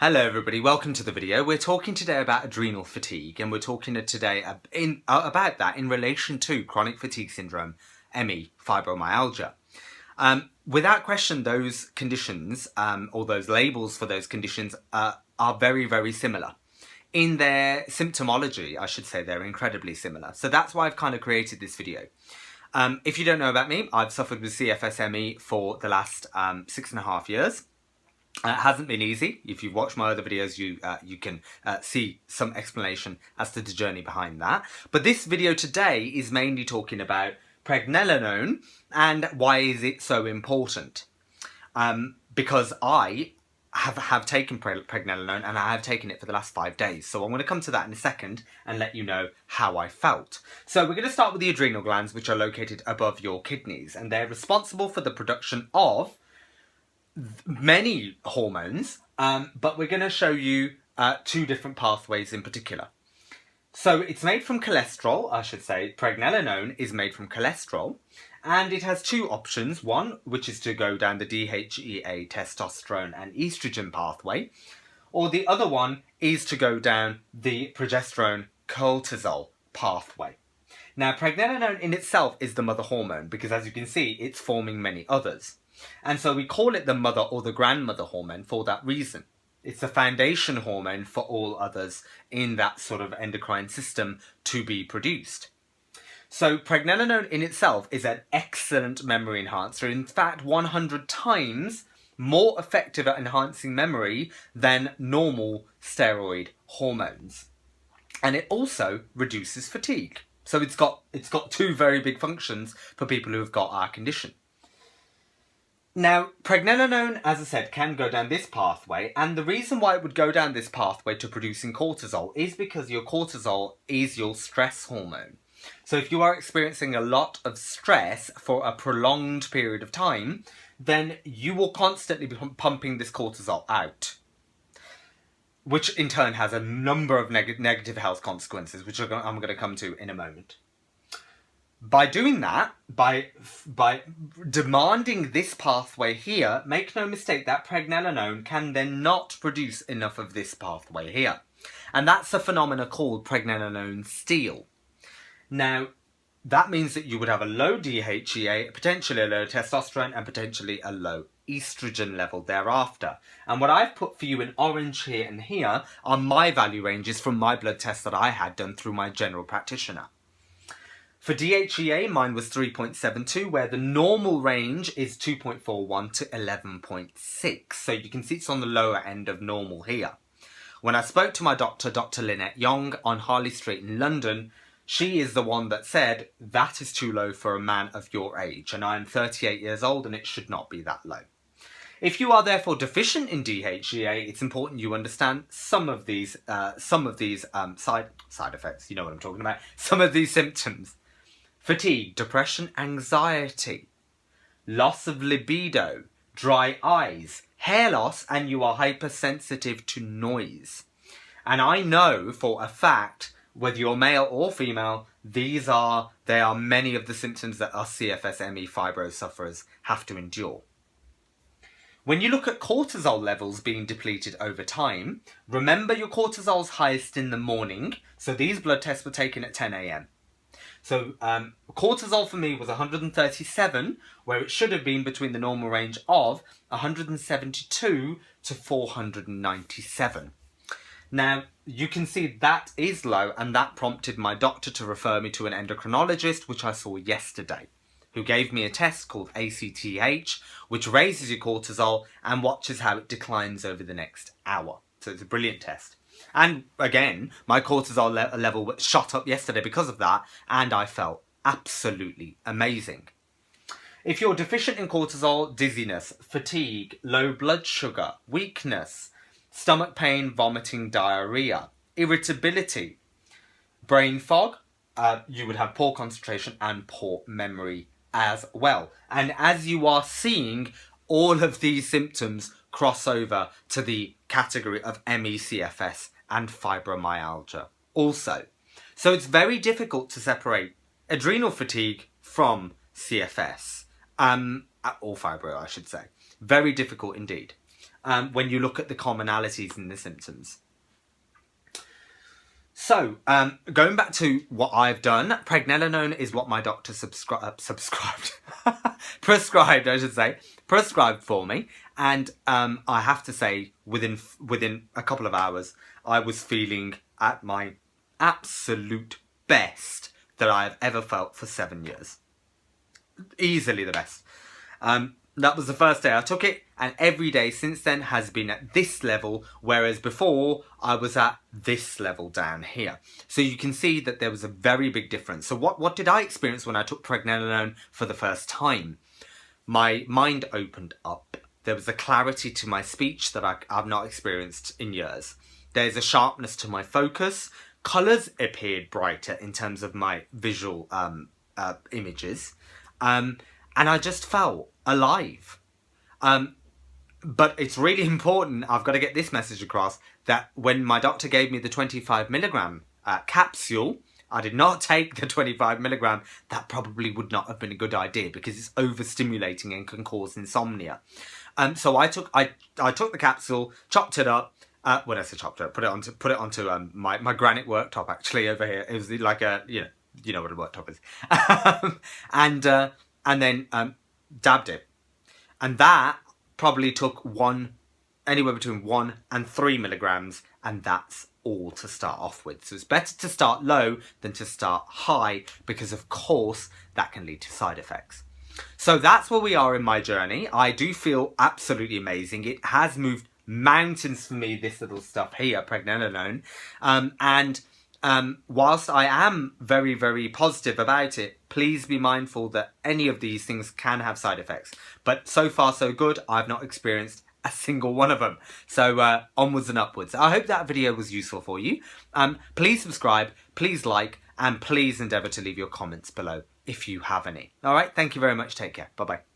Hello everybody, welcome to the video. We're talking today about adrenal fatigue, and we're talking today about that in relation to chronic fatigue syndrome, ME, fibromyalgia. Without question, those conditions, or those labels for those conditions, are very, very similar. In their symptomology, I should say, they're incredibly similar. So that's why I've kind of created this video. If you don't know about me, I've suffered with CFS-ME for the last 6.5 years. It hasn't been easy. If you've watched my other videos, you can see some explanation as to the journey behind that. But this video today is mainly talking about pregnenolone and why is it so important. Because I have taken pregnenolone and I have taken it for the last 5 days. So I'm going to come to that in a second and let you know how I felt. So we're going to start with the adrenal glands, which are located above your kidneys, and they're responsible for the production of many hormones, but we're going to show you two different pathways in particular. So it's made from cholesterol, I should say. Pregnenolone is made from cholesterol, and it has two options. One, which is to go down the DHEA, testosterone and estrogen pathway, or the other one is to go down the progesterone cortisol pathway. Now, pregnenolone in itself is the mother hormone because, as you can see, it's forming many others. And so we call it the mother or the grandmother hormone for that reason. It's the foundation hormone for all others in that sort of endocrine system to be produced. So pregnenolone in itself is an excellent memory enhancer. In fact, 100 times more effective at enhancing memory than normal steroid hormones. And it also reduces fatigue. So it's got two very big functions for people who have got our condition. Now, pregnenolone, as I said, can go down this pathway, and the reason why it would go down this pathway to producing cortisol is because your cortisol is your stress hormone. So if you are experiencing a lot of stress for a prolonged period of time, then you will constantly be pumping this cortisol out, which in turn has a number of negative health consequences, which I'm going to come to in a moment. By doing that, by demanding this pathway here, make no mistake that pregnenolone can then not produce enough of this pathway here. And that's a phenomena called pregnenolone steal. Now, that means that you would have a low DHEA, potentially a low testosterone, and potentially a low estrogen level thereafter. And what I've put for you in orange here and here are my value ranges from my blood tests that I had done through my general practitioner. For DHEA, mine was 3.72, where the normal range is 2.41 to 11.6. So you can see it's on the lower end of normal here. When I spoke to my doctor, Dr. Lynette Young, on Harley Street in London, she is the one that said, that is too low for a man of your age. And I'm 38 years old and it should not be that low. If you are therefore deficient in DHEA, it's important you understand some of these side effects. You know what I'm talking about. Some of these symptoms. Fatigue, depression, anxiety, loss of libido, dry eyes, hair loss, and you are hypersensitive to noise. And I know for a fact, whether you're male or female, they are many of the symptoms that us CFS-ME fibro sufferers have to endure. When you look at cortisol levels being depleted over time, remember your cortisol's highest in the morning. So these blood tests were taken at 10 a.m. So cortisol for me was 137, where it should have been between the normal range of 172 to 497. Now, you can see that is low, and that prompted my doctor to refer me to an endocrinologist, which I saw yesterday, who gave me a test called ACTH, which raises your cortisol and watches how it declines over the next hour. So it's a brilliant test. And again, my cortisol level shot up yesterday because of that, and I felt absolutely amazing. If you're deficient in cortisol, dizziness, fatigue, low blood sugar, weakness, stomach pain, vomiting, diarrhea, irritability, brain fog, you would have poor concentration and poor memory as well. And as you are seeing, all of these symptoms cross over to the category of ME/CFS and fibromyalgia also. So it's very difficult to separate adrenal fatigue from CFS, or fibro, I should say. Very difficult indeed. when you look at the commonalities in the symptoms. So, going back to what I've done, pregnenolone is what my doctor prescribed, I should say, prescribed for me. And I have to say, within a couple of hours, I was feeling at my absolute best that I have ever felt for 7 years. Easily the best. That was the first day I took it, and every day since then has been at this level, whereas before I was at this level down here. So you can see that there was a very big difference. So what did I experience when I took pregnenolone for the first time? My mind opened up. There was a clarity to my speech that I've not experienced in years. There's a sharpness to my focus. Colours appeared brighter in terms of my visual images. And I just felt alive. But it's really important, I've got to get this message across, that when my doctor gave me the 25 milligram capsule, I did not take the 25 milligram. That probably would not have been a good idea because it's overstimulating and can cause insomnia. So I took the capsule, chopped it up. When I say chopped it up, put it onto my granite worktop actually over here. It was like a you know what a worktop is, and then dabbed it, and that probably took anywhere between 1 and 3 milligrams, and that's all to start off with. So it's better to start low than to start high, because of course that can lead to side effects. So that's where we are in my journey. I do feel absolutely amazing. It has moved mountains for me, this little stuff here, pregnenolone, and whilst I am very, very positive about it, please be mindful that any of these things can have side effects. But so far so good, I've not experienced a single one of them. So onwards and upwards. I hope that video was useful for you. Please subscribe, please like, and please endeavour to leave your comments below if you have any. Alright, thank you very much. Take care. Bye-bye.